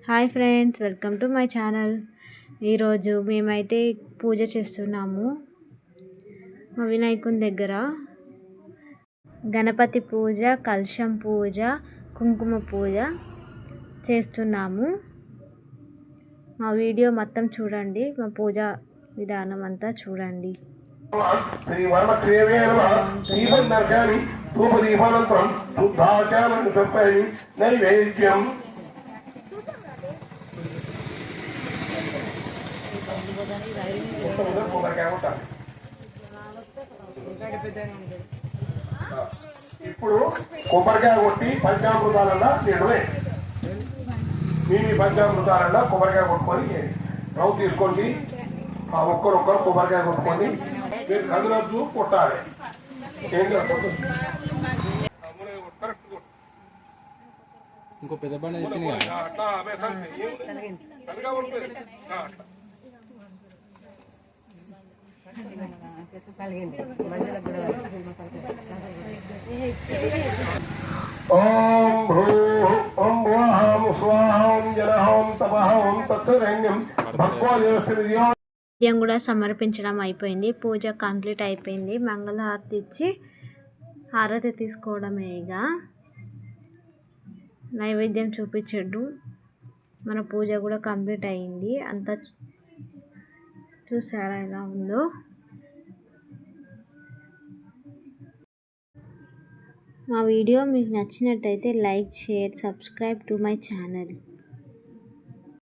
Hi friends, welcome to my channel. ఈరోజు మేమైతే పూజ చేస్తున్నాము. మా వినాయకుని దగ్గర గణపతి పూజ, కలశం పూజ, కుంకుమ పూజ చేస్తున్నాము. మా వీడియో మొత్తం చూడండి, మా పూజ విధానం అంతా చూడండి. నైవేద్యం ఇప్పుడు కొబ్బరికాయ కొట్టి పంచామృతాలన్నా చేయడమే. మీ పంచామృతాలన్నా కొబ్బరికాయ కొట్టుకొని రవ్వు తీసుకోండి. ఆ ఒక్కరొక్కరు కొబ్బరికాయ కొట్టుకొని మీరు కదులద్దు కొట్టాలి. ఇంకో పెద్ద బండి నైవేద్యం కూడా సమర్పించడం అయిపోయింది. పూజ కంప్లీట్ అయిపోయింది. మంగళహారతి ఇచ్చి హారతి తీసుకోవడమే. ఇక నైవేద్యం చూపించడు. మన పూజ కూడా కంప్లీట్ అయింది. అంతా చూసారా ఎలా ఉందో. మా వీడియో మీకు నచ్చినట్టయితే like, share, subscribe to my channel.